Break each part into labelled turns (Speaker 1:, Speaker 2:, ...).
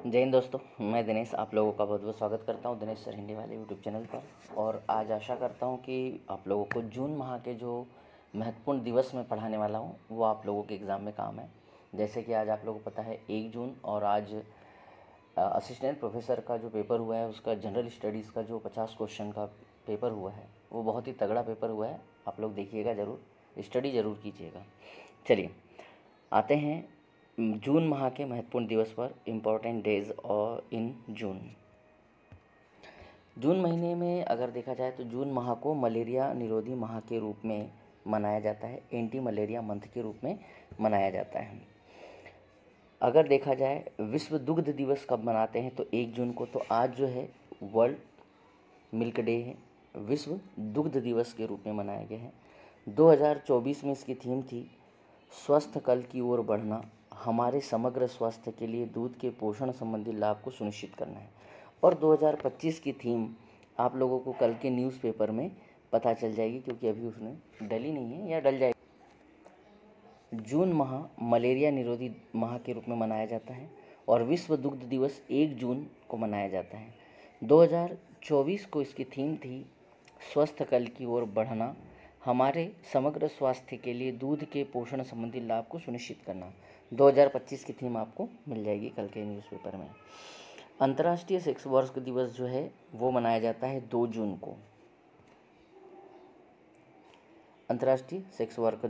Speaker 1: जय हिंद दोस्तों, मैं दिनेश आप लोगों का बहुत बहुत स्वागत करता हूं दिनेश सर हिंदी वाले यूट्यूब चैनल पर। और आज आशा करता हूं कि आप लोगों को जून माह के जो महत्वपूर्ण दिवस मैं पढ़ाने वाला हूं वो आप लोगों के एग्ज़ाम में काम है। जैसे कि आज आप लोगों को पता है 1 जून, और आज असिस्टेंट प्रोफेसर का जो पेपर हुआ है उसका जनरल स्टडीज़ का जो 50 क्वेश्चन का पेपर हुआ है वो बहुत ही तगड़ा पेपर हुआ है। आप लोग देखिएगा, ज़रूर स्टडी ज़रूर कीजिएगा। चलिए आते हैं जून माह के महत्वपूर्ण दिवस पर, इम्पोर्टेंट डेज और इन जून। जून महीने में अगर देखा जाए तो जून माह को मलेरिया निरोधी माह के रूप में मनाया जाता है, एंटी मलेरिया मंथ के रूप में मनाया जाता है। अगर देखा जाए विश्व दुग्ध दिवस कब मनाते हैं तो 1 जून को। तो आज जो है वर्ल्ड मिल्क डे है, विश्व दुग्ध दिवस के रूप में मनाया गया है। 2024 में इसकी थीम थी स्वस्थ कल की ओर बढ़ना, हमारे समग्र स्वास्थ्य के लिए दूध के पोषण संबंधी लाभ को सुनिश्चित करना है। और 2025 की थीम आप लोगों को कल के न्यूज़पेपर में पता चल जाएगी, क्योंकि अभी उसने डली नहीं है या डल जाएगी। जून माह मलेरिया निरोधी माह के रूप में मनाया जाता है और विश्व दुग्ध दिवस 1 जून को मनाया जाता है। 2024 को इसकी थीम थी स्वस्थ कल की ओर बढ़ना, हमारे समग्र स्वास्थ्य के लिए दूध के पोषण संबंधी लाभ को सुनिश्चित करना। 2025 की थीम आपको मिल जाएगी कल के न्यूज़पेपर में। अंतर्राष्ट्रीय सेक्स वर्क दिवस जो है वो मनाया जाता है 2 जून को। अंतर्राष्ट्रीय सेक्स वर्कर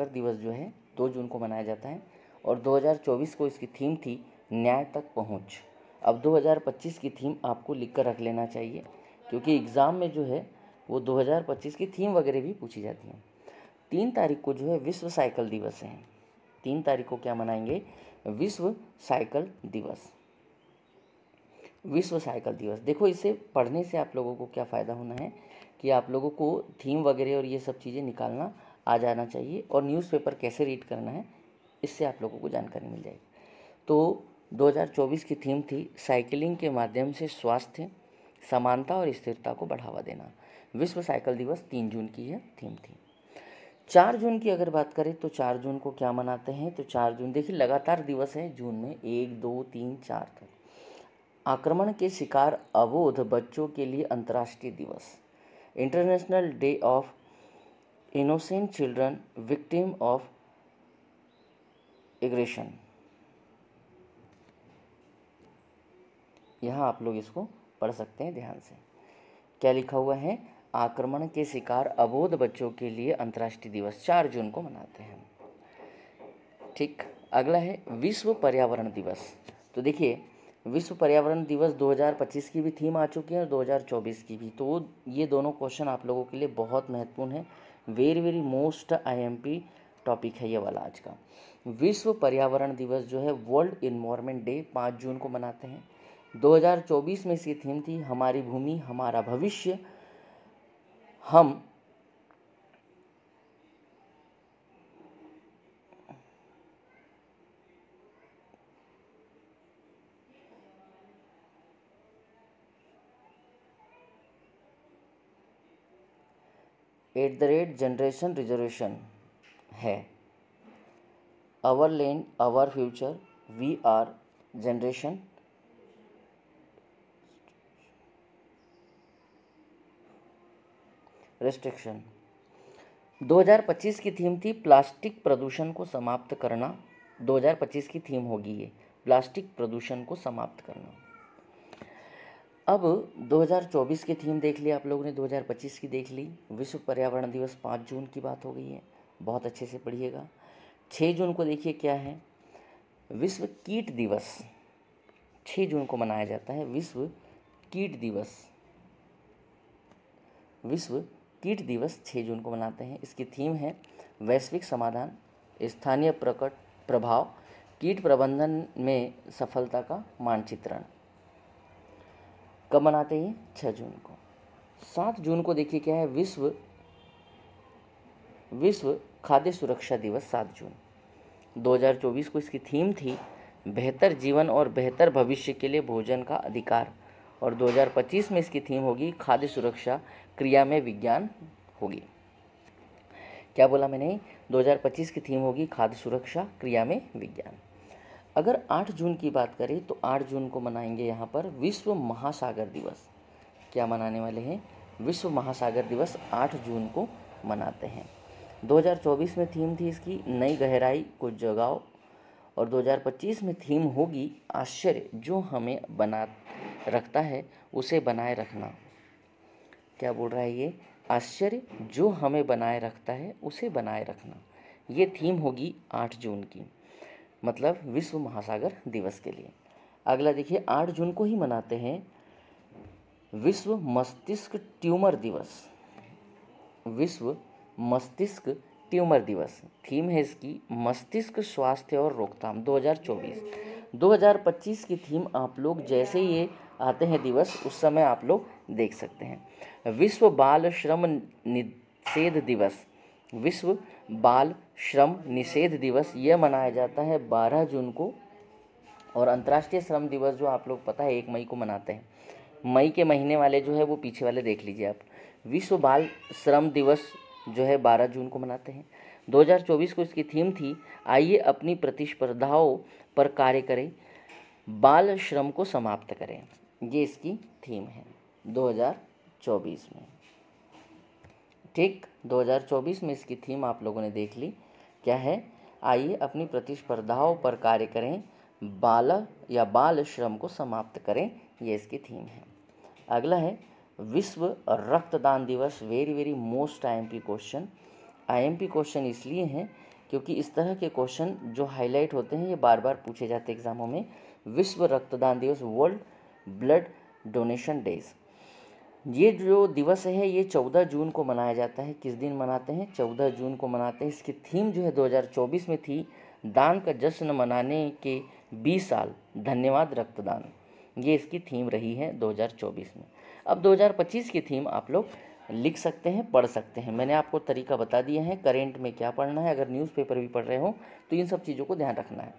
Speaker 1: दिवस जो है 2 जून को मनाया जाता है। और 2024 को इसकी थीम थी न्याय तक पहुंच। अब 2025 की थीम आपको लिख कर रख लेना चाहिए, क्योंकि एग्ज़ाम में जो है वो 2025 की थीम वगैरह भी पूछी जाती हैं। 3 तारीख को जो है विश्व साइकिल दिवस है। 3 तारीख को क्या मनाएंगे? विश्व साइकिल दिवस। विश्व साइकिल दिवस, देखो इसे पढ़ने से आप लोगों को क्या फ़ायदा होना है कि आप लोगों को थीम वगैरह और ये सब चीज़ें निकालना आ जाना चाहिए, और न्यूज़पेपर कैसे रीड करना है इससे आप लोगों को जानकारी मिल जाएगी। तो 2024 की थीम थी साइकिलिंग के माध्यम से स्वास्थ्य, समानता और स्थिरता को बढ़ावा देना। विश्व साइकिल दिवस 3 जून की यह थीम थी। 4 जून की अगर बात करें तो 4 जून को क्या मनाते हैं? तो 4 जून देखिए लगातार दिवस है जून में, 1 2 3 4 तक। आक्रमण के शिकार अबोध बच्चों के लिए अंतर्राष्ट्रीय दिवस, international day of innocent children victim of aggression. यहाँ आप लोग इसको पढ़ सकते हैं ध्यान से। क्या लिखा हुआ है? आक्रमण के शिकार अबोध बच्चों के लिए अंतर्राष्ट्रीय दिवस 4 जून को मनाते हैं। ठीक, अगला है विश्व पर्यावरण दिवस। तो देखिए विश्व पर्यावरण दिवस 2025 की भी थीम आ चुकी है और 2024 की भी। तो ये दोनों क्वेश्चन आप लोगों के लिए बहुत महत्वपूर्ण है। Very very most IMP topic है ये वाला आज का। विश्व पर्यावरण दिवस जो है वर्ल्ड इन्वायरमेंट डे 5 जून को मनाते हैं। 2024 में इसकी थीम थी हमारी भूमि हमारा भविष्य, हम जनरेशन रिजर्वेशन है। Our land our future, we are generation restriction. 2025 की थीम थी प्लास्टिक प्रदूषण को समाप्त करना। 2025 की थीम होगी ये, प्लास्टिक प्रदूषण को समाप्त करना। अब 2024 की थीम देख ली आप लोगों ने, 2025 की देख ली। विश्व पर्यावरण दिवस 5 जून की बात हो गई है, बहुत अच्छे से पढ़िएगा। 6 जून को देखिए क्या है, विश्व कीट दिवस 6 जून को मनाया जाता है। विश्व कीट दिवस, विश्व कीट दिवस 6 जून को मनाते हैं। इसकी थीम है वैश्विक समाधान, स्थानीय प्रभाव, कीट प्रबंधन में सफलता का मानचित्रण। कब मनाते हैं? 6 जून को। 7 जून को देखिए क्या है, विश्व खाद्य सुरक्षा दिवस 7 जून। 2024 को इसकी थीम थी बेहतर जीवन और बेहतर भविष्य के लिए भोजन का अधिकार, और 2025 में इसकी थीम होगी खाद्य सुरक्षा क्रिया में विज्ञान होगी। क्या बोला मैंने? 2025 की थीम होगी खाद्य सुरक्षा क्रिया में विज्ञान। अगर 8 जून की बात करें तो 8 जून को मनाएंगे यहाँ पर विश्व महासागर दिवस। क्या मनाने वाले हैं? विश्व महासागर दिवस 8 जून को मनाते हैं। 2024 में थीम थी इसकी नई गहराई को जगाओ, और 2025 में थीम होगी आश्चर्य जो हमें बना रखता है उसे बनाए रखना। क्या बोल रहा है ये? आश्चर्य जो हमें बनाए रखता है उसे बनाए रखना। ये थीम होगी 8 जून की, मतलब विश्व महासागर दिवस के लिए। अगला देखिए, 8 जून को ही मनाते हैं विश्व मस्तिष्क ट्यूमर दिवस। विश्व मस्तिष्क ट्यूमर दिवस, थीम है इसकी मस्तिष्क स्वास्थ्य और रोकथाम 2024। 2025 की थीम आप लोग जैसे ये आते हैं दिवस उस समय आप लोग देख सकते हैं। विश्व बाल श्रम निषेध दिवस। विश्व बाल श्रम निषेध दिवस यह मनाया जाता है 12 जून को, और अंतर्राष्ट्रीय श्रम दिवस जो आप लोग पता है 1 मई को मनाते हैं। मई के महीने वाले जो है वो पीछे वाले देख लीजिए आप। विश्व बाल श्रम दिवस जो है 12 जून को मनाते हैं। 2024 को इसकी थीम थी आइए अपनी प्रतिस्पर्धाओं पर कार्य करें, बाल श्रम को समाप्त करें। ये इसकी थीम है 2024 में। ठीक, 2024 में इसकी थीम आप लोगों ने देख ली। क्या है? आइए अपनी प्रतिस्पर्धाओं पर कार्य करें, बाल श्रम को समाप्त करें। ये इसकी थीम है। अगला है विश्व रक्तदान दिवस। Very very most IMP question. IMP question इसलिए हैं क्योंकि इस तरह के क्वेश्चन जो हाईलाइट होते हैं ये बार बार पूछे जाते हैं एग्जामों में। विश्व रक्तदान दिवस, वर्ल्ड ब्लड डोनेशन डेज। ये जो दिवस है ये 14 जून को मनाया जाता है। किस दिन मनाते हैं? 14 जून को मनाते हैं। इसकी थीम जो है 2024 में थी दान का जश्न मनाने के 20 साल, धन्यवाद रक्तदान। ये इसकी थीम रही है 2024 में। अब 2025 की थीम आप लोग लिख सकते हैं, पढ़ सकते हैं। मैंने आपको तरीका बता दिया है करेंट में क्या पढ़ना है। अगर न्यूज़पेपर भी पढ़ रहे हो तो इन सब चीज़ों को ध्यान रखना है।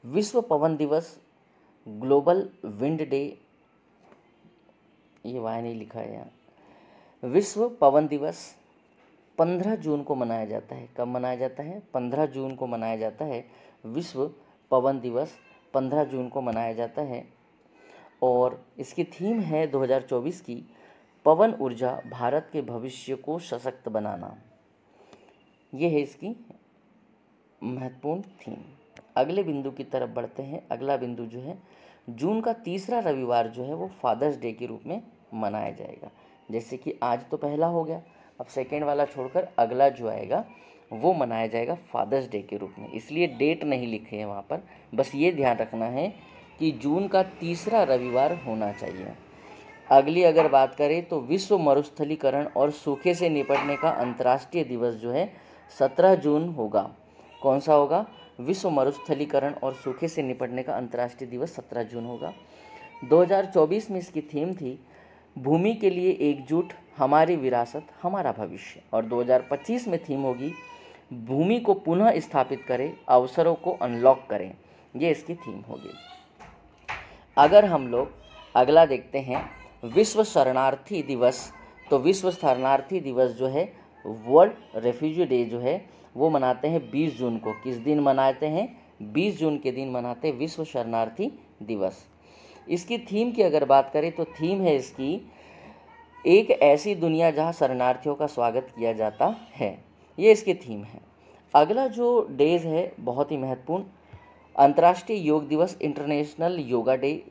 Speaker 1: विश्व पवन दिवस, ग्लोबल विंड डे, ये वाय नहीं लिखा है यहाँ। विश्व पवन दिवस 15 जून को मनाया जाता है। कब मनाया जाता है? 15 जून को मनाया जाता है। विश्व पवन दिवस 15 जून को मनाया जाता है, और इसकी थीम है 2024 की पवन ऊर्जा भारत के भविष्य को सशक्त बनाना। ये है इसकी महत्वपूर्ण थीम। अगले बिंदु की तरफ बढ़ते हैं। अगला बिंदु जो है जून का तीसरा रविवार जो है वो फादर्स डे के रूप में मनाया जाएगा। जैसे कि आज तो पहला हो गया, अब सेकेंड वाला छोड़कर अगला जो आएगा वो मनाया जाएगा फादर्स डे के रूप में। इसलिए डेट नहीं लिखे हैं वहाँ पर, बस ये ध्यान रखना है कि जून का तीसरा रविवार होना चाहिए। अगली अगर बात करें तो विश्व मरुस्थलीकरण और सूखे से निपटने का अंतर्राष्ट्रीय दिवस जो है 17 जून होगा। कौन सा होगा? विश्व मरुस्थलीकरण और सूखे से निपटने का अंतर्राष्ट्रीय दिवस 17 जून होगा। 2024 में इसकी थीम थी भूमि के लिए एकजुट, हमारी विरासत हमारा भविष्य, और 2025 में थीम होगी भूमि को पुनः स्थापित करें, अवसरों को अनलॉक करें। ये इसकी थीम होगी। अगर हम लोग अगला देखते हैं विश्व शरणार्थी दिवस, तो विश्व शरणार्थी दिवस जो है वर्ल्ड रेफ्यूजी डे जो है वो मनाते हैं 20 जून को। किस दिन मनाते हैं? 20 जून के दिन मनाते हैं विश्व शरणार्थी दिवस। इसकी थीम की अगर बात करें तो थीम है इसकी एक ऐसी दुनिया जहां शरणार्थियों का स्वागत किया जाता है। ये इसकी थीम है। अगला जो डेज है बहुत ही महत्वपूर्ण, अंतर्राष्ट्रीय योग दिवस, इंटरनेशनल योगा डे।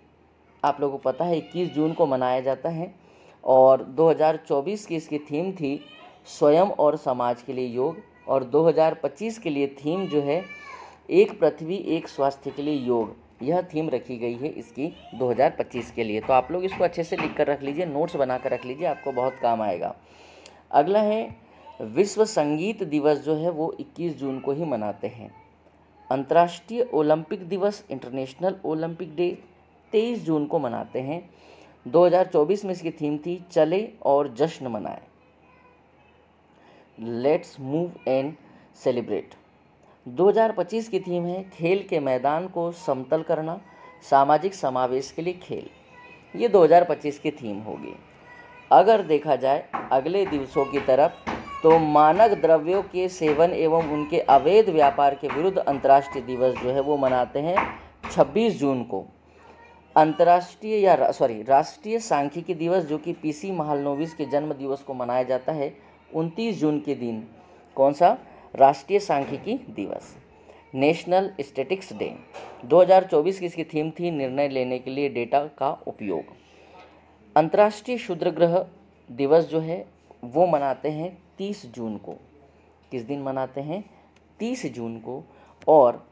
Speaker 1: आप लोगों को पता है 21 जून को मनाया जाता है, और 2024 की इसकी थीम थी स्वयं और समाज के लिए योग, और 2025 के लिए थीम जो है एक पृथ्वी एक स्वास्थ्य के लिए योग। यह थीम रखी गई है इसकी 2025 के लिए। तो आप लोग इसको अच्छे से लिख कर रख लीजिए, नोट्स बना कर रख लीजिए, आपको बहुत काम आएगा। अगला है विश्व संगीत दिवस जो है वो 21 जून को ही मनाते हैं। अंतर्राष्ट्रीय ओलंपिक दिवस, इंटरनेशनल ओलंपिक डे 23 जून को मनाते हैं। 2024 में इसकी थीम थी चले और जश्न मनाएं, लेट्स मूव एंड सेलिब्रेट। 2025 की थीम है खेल के मैदान को समतल करना, सामाजिक समावेश के लिए खेल। ये 2025 की थीम होगी। अगर देखा जाए अगले दिवसों की तरफ तो मानक द्रव्यों के सेवन एवं उनके अवैध व्यापार के विरुद्ध अंतर्राष्ट्रीय दिवस जो है वो मनाते हैं 26 जून को। राष्ट्रीय सांख्यिकी दिवस जो कि पीसी महालनोबिस के जन्म दिवस को मनाया जाता है 29 जून के दिन। कौन सा? राष्ट्रीय सांख्यिकी दिवस। नेशनल स्टैटिस्टिक्स डे 2024 की इसकी थीम थी निर्णय लेने के लिए डेटा का उपयोग। अंतर्राष्ट्रीय क्षुद्रग्रह दिवस जो है वो मनाते हैं 30 जून को। किस दिन मनाते हैं? 30 जून को। और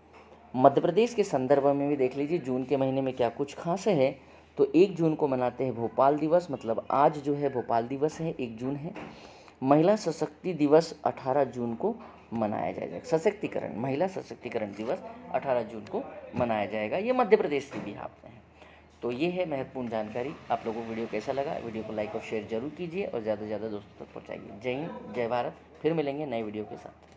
Speaker 1: मध्य प्रदेश के संदर्भ में भी देख लीजिए जून के महीने में क्या कुछ खास है। तो 1 जून को मनाते हैं भोपाल दिवस, मतलब आज जो है भोपाल दिवस है, 1 जून है। महिला सशक्ति दिवस 18 जून को मनाया जाएगा। सशक्तिकरण, महिला सशक्तिकरण दिवस 18 जून को मनाया जाएगा। ये मध्य प्रदेश के बिहार में है। तो ये है महत्वपूर्ण जानकारी। आप लोगों को वीडियो कैसा लगा? वीडियो को लाइक और शेयर जरूर कीजिए और ज़्यादा से ज़्यादा दोस्तों तक पहुँचाइए। जय हिंद, जय भारत। फिर मिलेंगे नए वीडियो के साथ।